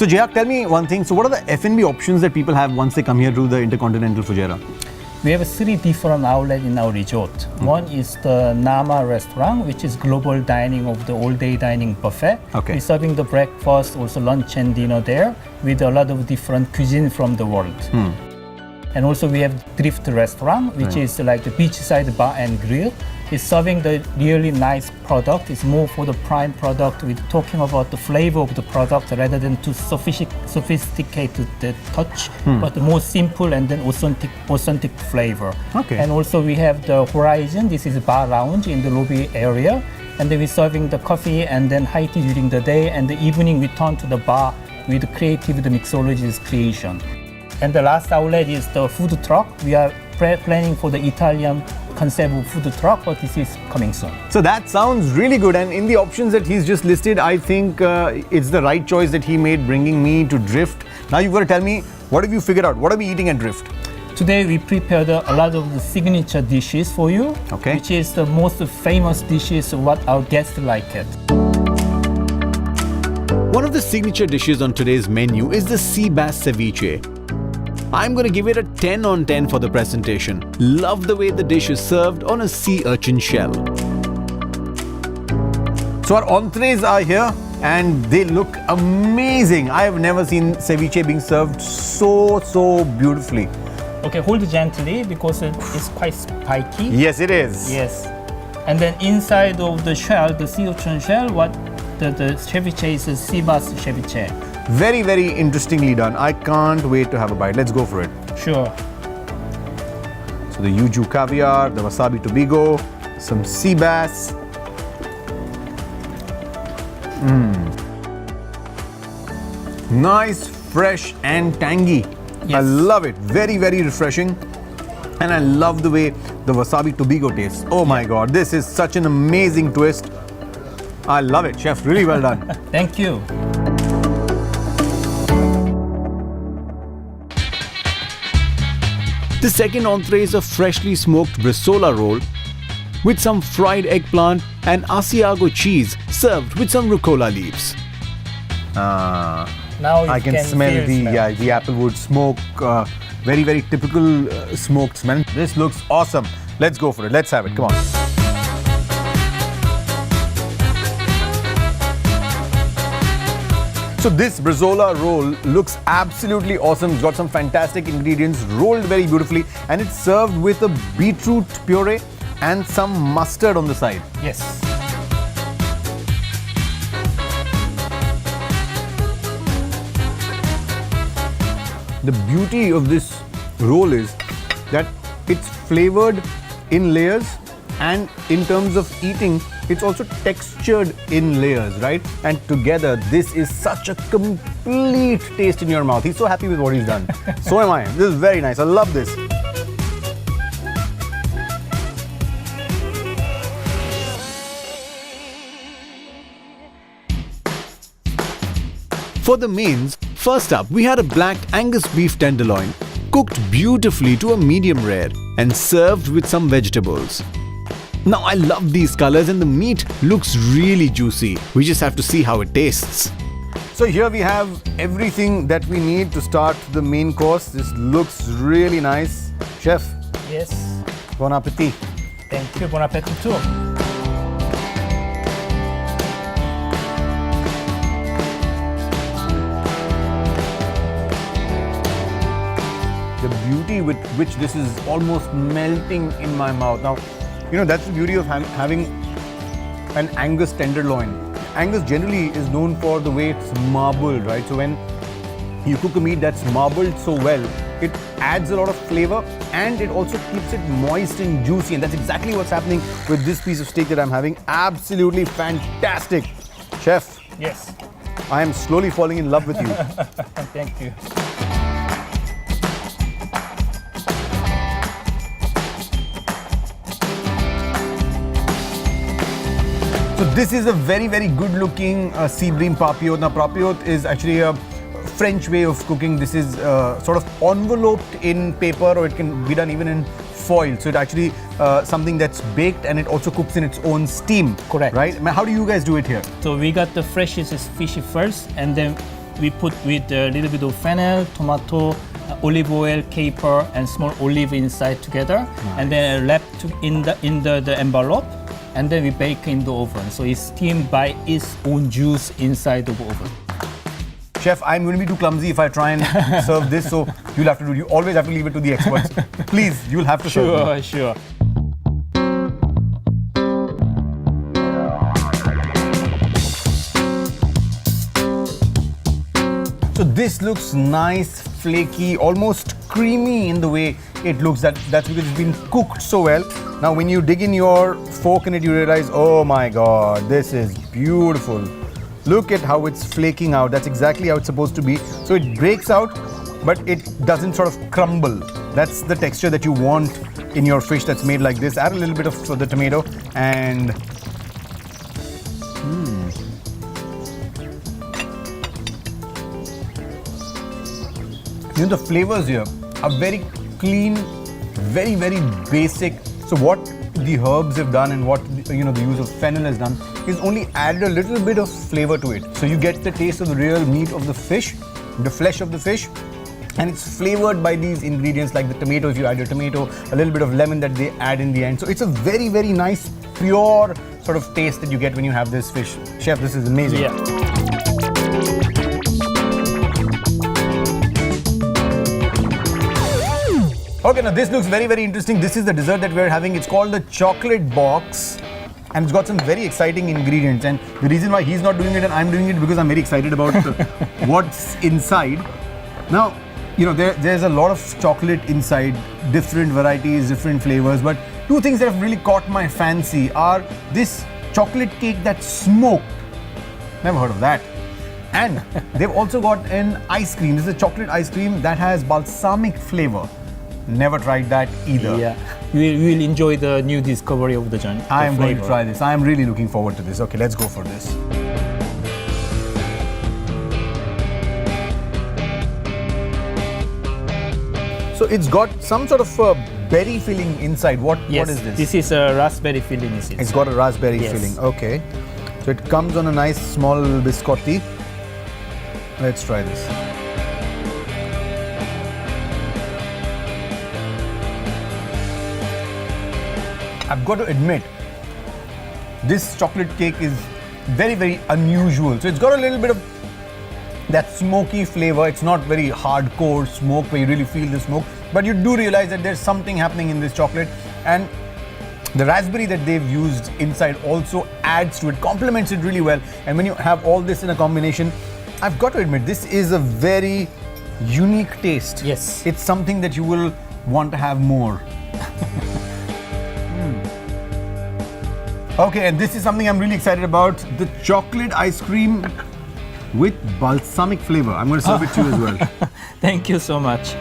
So Jayak, tell me one thing. So what are the F&B options that people have once they come here to the Intercontinental Fujairah? We have 3 different outlets in our resort. One is the Nama restaurant, which is global dining of the all-day dining buffet. Okay. We're serving the breakfast, also lunch and dinner there with a lot of different cuisine from the world. And also we have Drift restaurant, which is like the beachside bar and grill. It's serving the really nice product. It's more for the prime product. We're talking about the flavor of the product rather than too sophisticated the touch, but the more simple and then authentic flavor. Okay. And also we have the Horizon. This is a bar lounge in the lobby area. And then we're serving the coffee and then high tea during the day. And the evening we turn to the bar with creative the mixologist creation. And the last outlet is the food truck. We are planning for the Italian concept of food truck, but this is coming soon. So that sounds really good, and in the options that he's just listed, I think it's the right choice that he made bringing me to Drift. Now you've got to tell me, what have you figured out? What are we eating at Drift? Today we prepared a lot of the signature dishes for you, which is the most famous dishes what our guests like it. One of the signature dishes on today's menu is the sea bass ceviche. I'm going to give it a 10 on 10 for the presentation. Love the way the dish is served on a sea urchin shell. So our entrees are here and they look amazing. I have never seen ceviche being served so beautifully. Okay, hold gently because it's quite spiky. Yes, it is. Yes. And then inside of the shell, the sea urchin shell, what the ceviche is a sea bass ceviche. Very interestingly done. I can't wait to have a bite. Let's go for it. Sure. So the yuju caviar, the wasabi tobigo, some sea bass. Nice, fresh and tangy. Yes. I love it. Very refreshing. And I love the way the wasabi tobigo tastes. Oh my God, this is such an amazing twist. I love it, chef. Really well done. Thank you. The second entree is a freshly smoked bresaola roll with some fried eggplant and Asiago cheese served with some rucola leaves. Now I can smell the applewood smoke. Very typical smoked smell. This looks awesome. Let's go for it. Let's have it. Come on. So this bresaola roll looks absolutely awesome. It's got some fantastic ingredients, rolled very beautifully, and it's served with a beetroot puree and some mustard on the side. Yes. The beauty of this roll is that it's flavored in layers, and in terms of eating, it's also textured in layers, right? And together, this is such a complete taste in your mouth. He's so happy with what he's done. So am I. This is very nice. I love this. For the mains, first up, we had a black Angus beef tenderloin, cooked beautifully to a medium rare and served with some vegetables. Now I love these colors and the meat looks really juicy. We just have to see how it tastes. So here we have everything that we need to start the main course. This looks really nice. Chef. Yes. Bon appetit. Thank you. Bon appetit too. The beauty with which this is almost melting in my mouth. Now, you know, that's the beauty of having an Angus tenderloin. Angus generally is known for the way it's marbled, right? So when you cook a meat that's marbled so well, it adds a lot of flavor and it also keeps it moist and juicy. And that's exactly what's happening with this piece of steak that I'm having. Absolutely fantastic. Chef. Yes. I am slowly falling in love with you. Thank you. So this is a very good looking sea bream papillote. Now papillote is actually a French way of cooking. This is sort of enveloped in paper, or it can be done even in foil. So it actually something that's baked and it also cooks in its own steam. Correct. Right? How do you guys do it here? So we got the freshest fish first, and then we put with a little bit of fennel, tomato, olive oil, caper, and small olive inside together, and then wrap in the envelope, and then we bake in the oven. So it's steamed by its own juice inside the oven. Chef, I'm going to be too clumsy if I try and serve this, so you'll have to do it. You always have to leave it to the experts. Please, you'll have to serve me. Sure. So this looks nice, flaky, almost creamy in the way it looks. That's because it's been cooked so well. Now when you dig in your fork in it, you realize, oh my God, this is beautiful. Look at how it's flaking out. That's exactly how it's supposed to be. So it breaks out, but it doesn't sort of crumble. That's the texture that you want in your fish that's made like this. Add a little bit of the tomato and you know, the flavors here are very clean, very, very basic. So what the herbs have done and what, you know, the use of fennel has done is only added a little bit of flavor to it. So you get the taste of the real meat of the fish, the flesh of the fish, and it's flavored by these ingredients like the tomato, if you add your tomato, a little bit of lemon that they add in the end. So it's a very, very nice, pure sort of taste that you get when you have this fish. Chef, this is amazing. Yeah. Okay, now this looks very, very interesting. This is the dessert that we're having. It's called the chocolate box, and it's got some very exciting ingredients. And the reason why he's not doing it and I'm doing it because I'm very excited about what's inside. Now, you know, there's a lot of chocolate inside, different varieties, different flavors. But two things that have really caught my fancy are this chocolate cake that's smoked. Never heard of that. And they've also got an ice cream. This is a chocolate ice cream that has balsamic flavor. Never tried that either. Yeah, you will enjoy the new discovery of the journey. I am going to try this. I am really looking forward to this. Okay, let's go for this. So it's got some sort of berry filling inside. What is this? This is a raspberry filling. It's got a raspberry filling. Okay. So it comes on a nice small biscotti. Let's try this. I've got to admit, this chocolate cake is very, very unusual. So it's got a little bit of that smoky flavor. It's not very hardcore smoke where you really feel the smoke, but you do realize that there's something happening in this chocolate, and the raspberry that they've used inside also adds to it, complements it really well. And when you have all this in a combination, I've got to admit, this is a very unique taste. Yes. It's something that you will want to have more. Okay, and this is something I'm really excited about. The chocolate ice cream with balsamic flavor. I'm going to serve it to you as well. Thank you so much.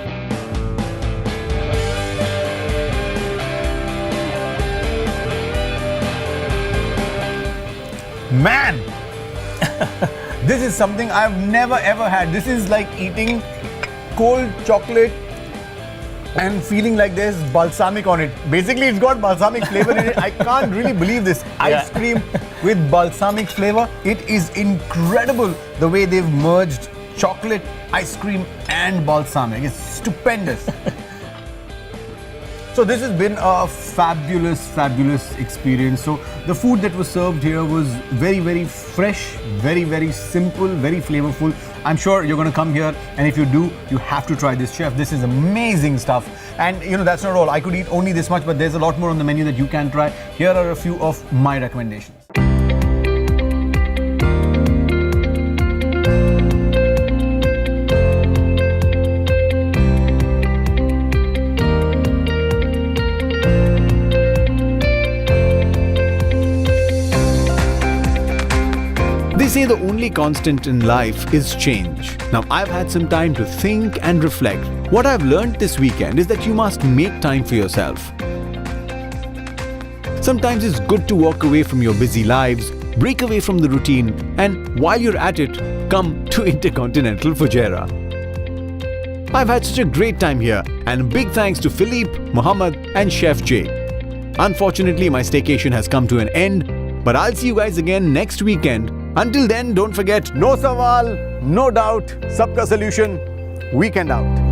Man! This is something I've never ever had. This is like eating cold chocolate and feeling like there's balsamic on it. Basically, it's got balsamic flavor in it. I can't really believe this. Ice cream with balsamic flavor. It is incredible the way they've merged chocolate, ice cream and balsamic. It's stupendous. So this has been a fabulous, fabulous experience. So the food that was served here was very, very fresh, very, very simple, very flavorful. I'm sure you're going to come here, and if you do, you have to try this. Chef, this is amazing stuff. And you know, that's not all. I could eat only this much, but there's a lot more on the menu that you can try. Here are a few of my recommendations. They say the only constant in life is change. Now, I've had some time to think and reflect. What I've learned this weekend is that you must make time for yourself. Sometimes it's good to walk away from your busy lives, break away from the routine, and while you're at it, come to Intercontinental Fujairah. I've had such a great time here, and a big thanks to Philippe, Mohammed, and Chef Jay. Unfortunately, my staycation has come to an end, but I'll see you guys again next weekend. Until then, don't forget, no sawal, no doubt, sabka solution, weekend out.